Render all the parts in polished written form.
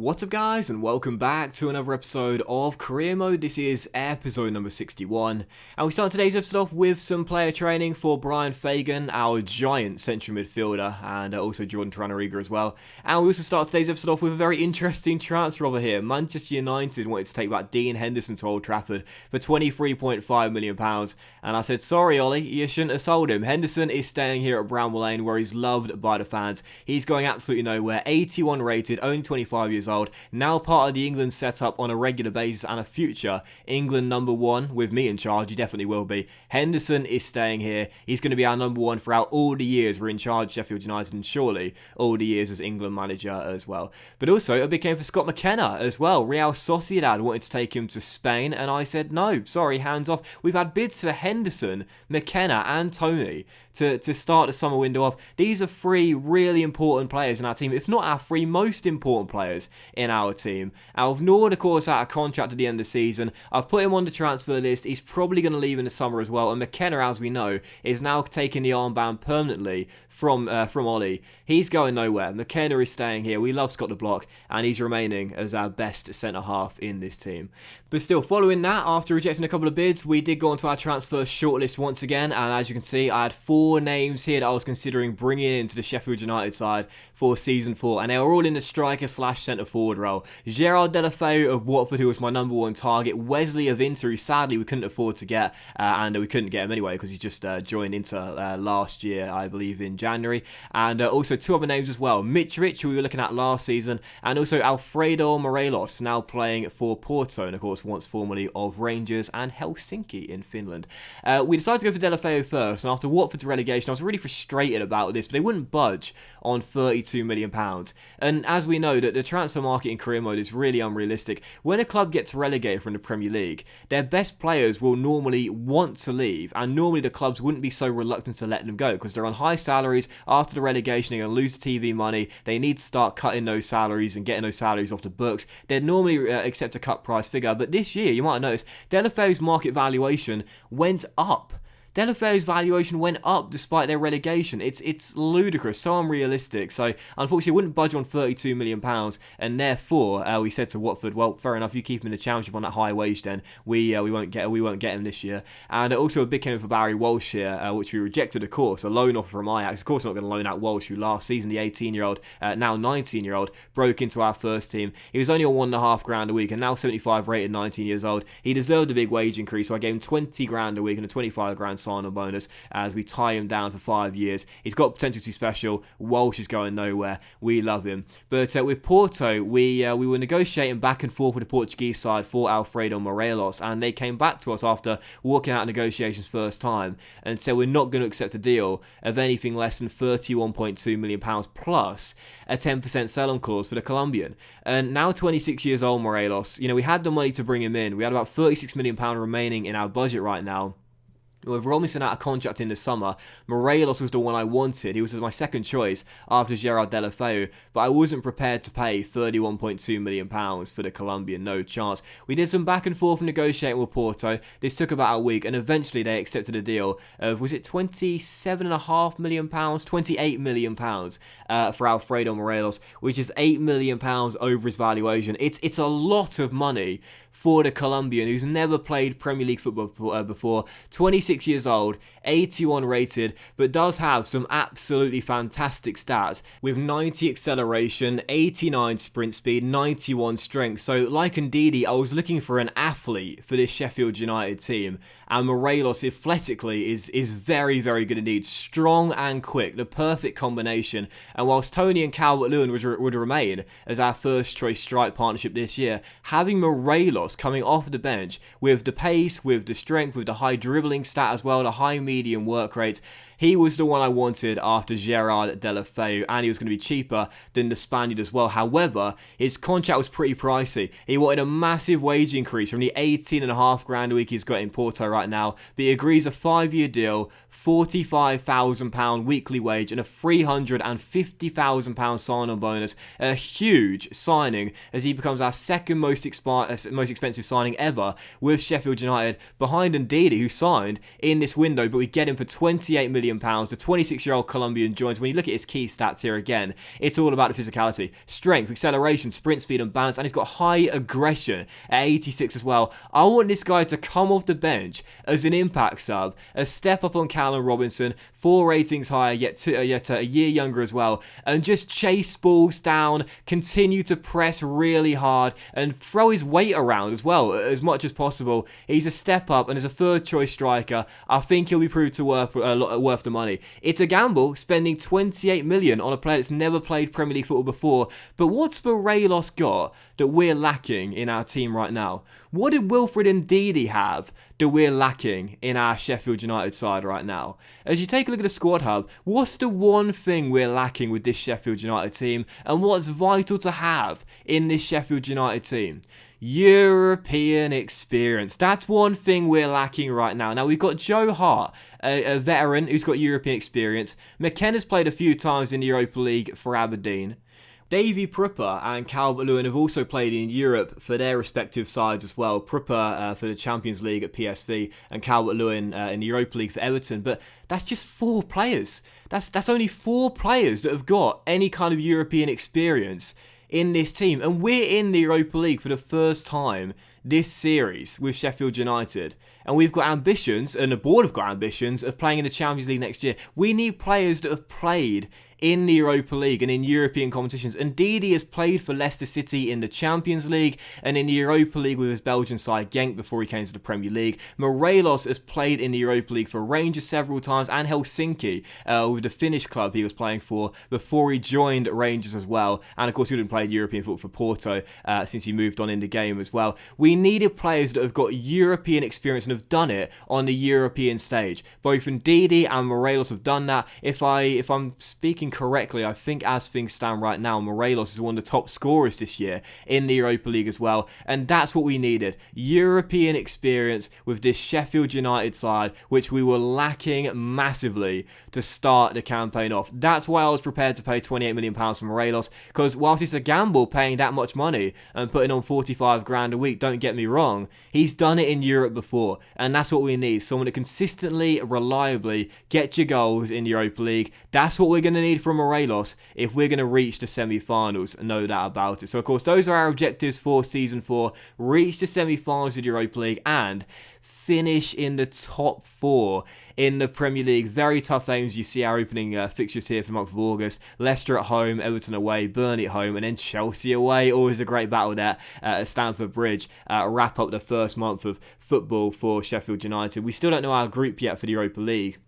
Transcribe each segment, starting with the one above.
What's up guys, and welcome back to another episode of Career Mode. This is episode number 61, and we start today's episode off with some player training for Brian Fagan, our giant central midfielder, and also Jordan Tranariga as well. And we also start today's episode off with a very interesting transfer over here. Manchester United wanted to take back Dean Henderson to Old Trafford for £23.5 million, and I said, sorry Ollie, you shouldn't have sold him. Henderson is staying here at Bramall Lane where he's loved by the fans. He's going absolutely nowhere. 81 rated, only 25 years old, now part of the England setup on a regular basis and a future England number one with me in charge. He definitely will be. Henderson is staying here. He's going to be our number one throughout all the years we're in charge of Sheffield United, and surely all the years as England manager as well. But also a big game for Scott McKenna as well. Real Sociedad wanted to take him to Spain, and I said no, sorry, hands off. We've had bids for Henderson, McKenna and Tony to start the summer window off. These are three really important players in our team, if not our three most important players in our team. Alf Nord, of course, out of contract at the end of the season. I've put him on the transfer list. He's probably going to leave in the summer as well. And McKenna, as we know, is now taking the armband permanently from Ollie. He's going nowhere. McKenna is staying here. We love Scott the Block, and he's remaining as our best centre-half in this team. But still, following that, after rejecting a couple of bids, we did go onto our transfer shortlist once again, and as you can see, I had 4 names here that I was considering bringing into the Sheffield United side for Season 4, and they were all in the striker / centre-forward role. Gerard Deulofeu of Watford, who was my number one target. Wesley of Inter, who sadly we couldn't afford to get, and we couldn't get him anyway because he just joined Inter last year, I believe, in January. And also 2 other names as well. Mitrovic, who we were looking at last season, and also Alfredo Morelos, now playing for Porto, and of course once formerly of Rangers and Helsinki in Finland. We decided to go for Deulofeu first, and after Watford's relegation, I was really frustrated about this, but they wouldn't budge on £32 million. And as we know, that the transfer market in career mode is really unrealistic. When a club gets relegated from the Premier League, their best players will normally want to leave, and normally the clubs wouldn't be so reluctant to let them go because they're on high salaries. After the relegation, they're going to lose the TV money. They need to start cutting those salaries and getting those salaries off the books. They'd normally accept a cut price figure, but this year, you might have noticed, Deulofeu's market valuation went up. Deulofeu's valuation went up despite their relegation. It's ludicrous, so unrealistic. So unfortunately, wouldn't budge on £32 million, and therefore we said to Watford, well, fair enough, you keep him in the Championship on that high wage, then we won't get him this year. And also a big game for Barry Walsh here, which we rejected, of course, a loan offer from Ajax. Of course, not going to loan out Walsh, who last season the 18-year-old, now 19-year-old, broke into our first team. He was only on £1.5 a week, and now 75 rated, 19 years old. He deserved a big wage increase, so I gave him £20 a week and a £25 sign-on bonus as we tie him down for 5 years. He's got potential to be special. Walsh is going nowhere. We love him. But with Porto, we were negotiating back and forth with the Portuguese side for Alfredo Morelos, and they came back to us after walking out of negotiations first time and said we're not going to accept a deal of anything less than £31.2 million plus a 10% sell-on clause for the Colombian. And now 26 years old, Morelos, we had the money to bring him in. We had about £36 million remaining in our budget right now. With Robinson out of contract in the summer, Morelos was the one I wanted. He was my second choice after Gerard Deulofeu, but I wasn't prepared to pay £31.2 million for the Colombian, no chance. We did some back and forth negotiating with Porto. This took about a week, and eventually they accepted a deal of, was it £27.5 million? £28 million for Alfredo Morelos, which is £8 million over his valuation. It's a lot of money for the Colombian, who's never played Premier League football before. 26 years old, 81 rated, but does have some absolutely fantastic stats with 90 acceleration, 89 sprint speed, 91 strength. So like Ndidi, I was looking for an athlete for this Sheffield United team, and Morelos athletically is very, very good indeed. Strong and quick, the perfect combination. And whilst Tony and Calvert-Lewin would remain as our first choice strike partnership this year, having Morelos coming off the bench with the pace, with the strength, with the high dribbling stat as well, the high medium work rate, he was the one I wanted after Gerard Deulofeu, and he was going to be cheaper than the Spaniard as well. However, his contract was pretty pricey. He wanted a massive wage increase from the £18.5 a week he's got in Porto right now, but he agrees a 5-year deal, £45,000 weekly wage, and a £350,000 sign-on bonus. A huge signing as he becomes our second most expensive signing ever with Sheffield United, behind Ndidi, who signed in this window, but we get him for £28 million million. The 26-year-old Colombian joins. When you look at his key stats here again, it's all about the physicality, strength, acceleration, sprint speed and balance, and he's got high aggression at 86 as well. I want this guy to come off the bench as an impact sub, a step up on Callum Robinson, 4 ratings higher, yet a year younger as well, and just chase balls down, continue to press really hard, and throw his weight around as well as much as possible. He's a step up, and as a third choice striker, I think he'll be proved to worth the money. It's a gamble spending 28 million on a player that's never played Premier League football before, but what's Morelos got that we're lacking in our team right now? What did Wilfred Ndidi have that we're lacking in our Sheffield United side right now? As you take a look at the squad hub, what's the one thing we're lacking with this Sheffield United team, and what's vital to have in this Sheffield United team? European experience. That's one thing we're lacking right now. Now, we've got Joe Hart, a veteran who's got European experience. McKenna's played a few times in the Europa League for Aberdeen. Davy Prupper and Calvert-Lewin have also played in Europe for their respective sides as well. Prupper for the Champions League at PSV and Calvert-Lewin in the Europa League for Everton. But that's just 4 players. That's only 4 players that have got any kind of European experience in this team. And we're in the Europa League for the first time this series with Sheffield United. And we've got ambitions, and the board have got ambitions, of playing in the Champions League next year. We need players that have played in the Europa League and in European competitions. And Ndidi has played for Leicester City in the Champions League and in the Europa League with his Belgian side Genk before he came to the Premier League. Morelos has played in the Europa League for Rangers several times and Helsinki with the Finnish club he was playing for before he joined Rangers as well. And of course he would have played European football for Porto since he moved on in the game as well. We needed players that have got European experience and have done it on the European stage. Both Ndidi and Morelos have done that. If I'm speaking correctly, I think as things stand right now, Morelos is one of the top scorers this year in the Europa League as well, and that's what we needed. European experience with this Sheffield United side, which we were lacking massively to start the campaign off. That's why I was prepared to pay £28 million for Morelos, because whilst it's a gamble paying that much money and putting on 45 grand a week, don't get me wrong, he's done it in Europe before, and that's what we need. Someone to consistently, reliably get your goals in the Europa League. That's what we're going to need from Morelos if we're going to reach the semi-finals, no doubt about it. So of course those are our objectives for season 4: reach the semi-finals of the Europa League and finish in the top 4 in the Premier League. Very tough aims. You see our opening fixtures here for the month of August: Leicester at home, Everton away, Burnley at home, and then Chelsea away. Always a great battle there at Stamford Bridge. Wrap up the first month of football for Sheffield United. We still don't know our group yet for the Europa League,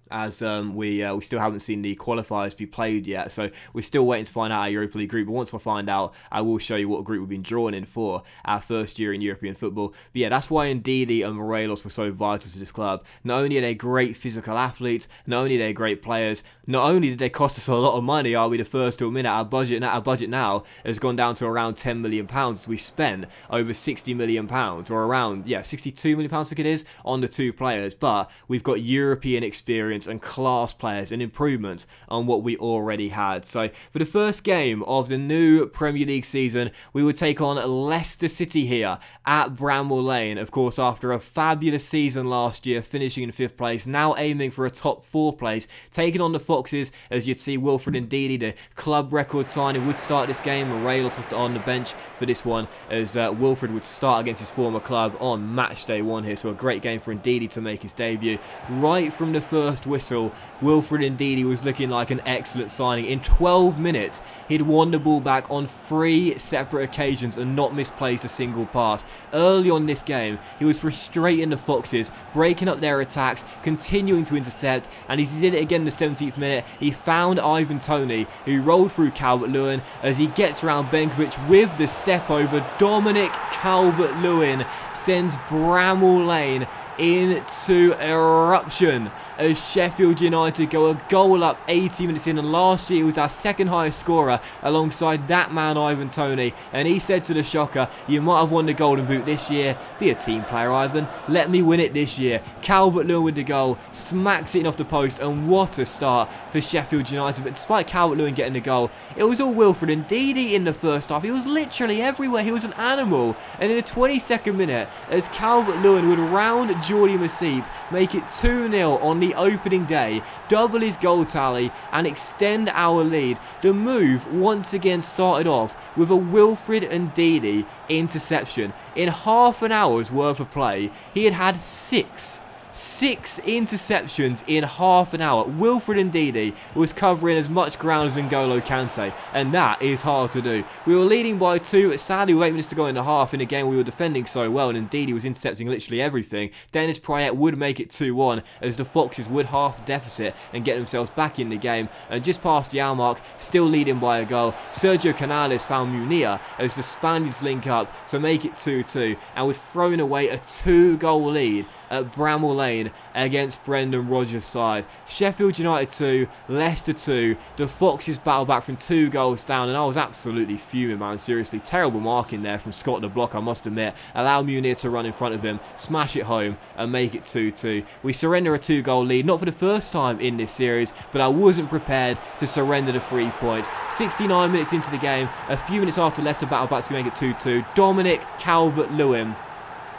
as we still haven't seen the qualifiers be played yet, so we're still waiting to find out our Europa League group. But once I find out, I will show you what group we've been drawn in for our first year in European football. But yeah, that's why Ndidi and Morelos were so vital to this club. Not only are they great physical athletes, not only are they great players, not only did they cost us a lot of money, are we the first to admit it. Our budget now has gone down to around £10 million. We spent over £60 million, or around, £62 million I think it is, on the 2 players. But we've got European experience and class players and improvements on what we already had. So for the first game of the new Premier League season, we would take on Leicester City here at Bramall Lane. Of course, after a fabulous season last year, finishing in 5th place, now aiming for a top 4 place, taking on the Foxes. As you'd see, Wilfred Ndidi, the club record signing, would start this game. Morelos on the bench for this one, as Wilfred would start against his former club on match day 1 here. So a great game for Ndidi to make his debut. Right from the first whistle, Wilfred Ndidi was looking like an excellent signing. In 12 minutes, he'd won the ball back on 3 separate occasions and not misplaced a single pass. Early on this game, he was frustrating the Foxes, breaking up their attacks, continuing to intercept, and as he did it again in the 17th minute, he found Ivan Toney, who rolled through Calvert-Lewin as he gets around Benkovic with the step over. Dominic Calvert-Lewin sends Bramall Lane into eruption as Sheffield United go a goal up 80 minutes in, and last year he was our second highest scorer alongside that man Ivan Toney, and he said to the Shocker, "You might have won the Golden Boot this year, be a team player, Ivan, let me win it this year." Calvert-Lewin with the goal, smacks it in off the post, and what a start for Sheffield United. But despite Calvert-Lewin getting the goal, it was all Wilfred Ndidi in the first half. He was literally everywhere, he was an animal, and in the 22nd minute, as Calvert-Lewin would round Jordi Masip make it 2-0 on the opening day, double his goal tally and extend our lead. The move once again started off with a Wilfred Ndidi interception. In half an hour's worth of play, he had six interceptions in half an hour. Wilfred Ndidi was covering as much ground as N'Golo Kante, and that is hard to do. We were leading by 2, sadly with 8 minutes to go in the half in a game we were defending so well, and Ndidi was intercepting literally everything. Dennis Prayet would make it 2-1 as the Foxes would half the deficit and get themselves back in the game, and just past the hour mark, still leading by a goal, Sergio Canales found Munir as the Spaniards link up to make it 2-2, and we'd thrown away a 2-goal lead at Bramall Lane against Brendan Rodgers' side. Sheffield United 2, Leicester 2. The Foxes battle back from 2 goals down, and I was absolutely fuming, man. Seriously, terrible marking there from Scott the block, I must admit. Allow Munir to run in front of him, smash it home, and make it 2-2. We surrender a 2-goal lead, not for the first time in this series, but I wasn't prepared to surrender the 3 points. 69 minutes into the game, a few minutes after Leicester battle back to make it 2-2, Dominic Calvert-Lewin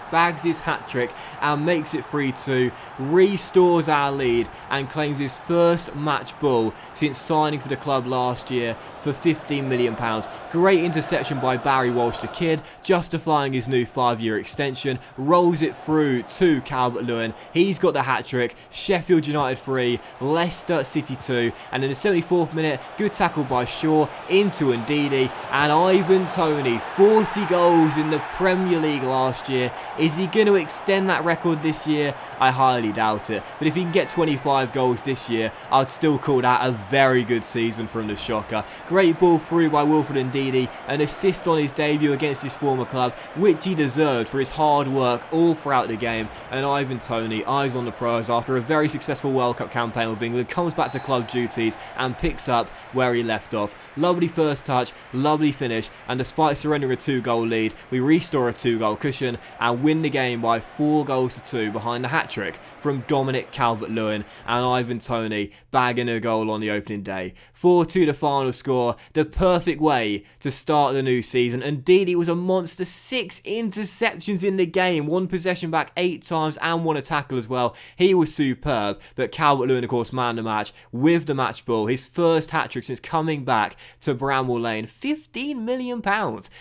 bags his hat-trick and makes it 3-2, restores our lead and claims his first match ball since signing for the club last year for £15 million. Great interception by Barry Walsh the Kid, justifying his new 5-year extension, rolls it through to Calvert-Lewin. He's got the hat-trick, Sheffield United 3, Leicester City 2, and in the 74th minute, good tackle by Shaw into Ndidi, and Ivan Toney, 40 goals in the Premier League last year. Is he going to extend that record this year? I highly doubt it. But if he can get 25 goals this year, I'd still call that a very good season from the Shocker. Great ball through by Wilfred Ndidi, an assist on his debut against his former club, which he deserved for his hard work all throughout the game. And Ivan Toney, eyes on the prize after a very successful World Cup campaign with England, comes back to club duties and picks up where he left off. Lovely first touch, lovely finish, and despite surrendering a 2-goal lead, we restore a 2-goal cushion and win the game by 4-2 behind the hat-trick from Dominic Calvert-Lewin and Ivan Toney bagging a goal on the opening day. 4-2 the final score, the perfect way to start the new season. Indeed, it was a monster, 6 interceptions in the game, 1 possession back 8 times and 1 a tackle as well. He was superb, but Calvert-Lewin of course man the match with the match ball, his first hat-trick since coming back to Bramall Lane. £15 million,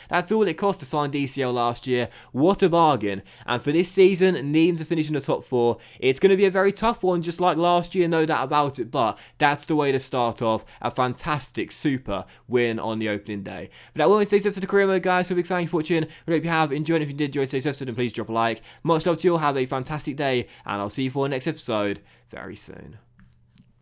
that's all it cost to sign DCL last year. What a bargain. And for this season, needing to finish in the top 4, it's going to be a very tough one just like last year, no doubt about it, but that's the way to start off a fantastic, super win on the opening day. But that will end today's episode of Career Mode, guys, so big thank you for watching. I hope you have enjoyed. If you did enjoy today's episode, then please drop a like. Much love to you all, have a fantastic day, and I'll see you for the next episode very soon.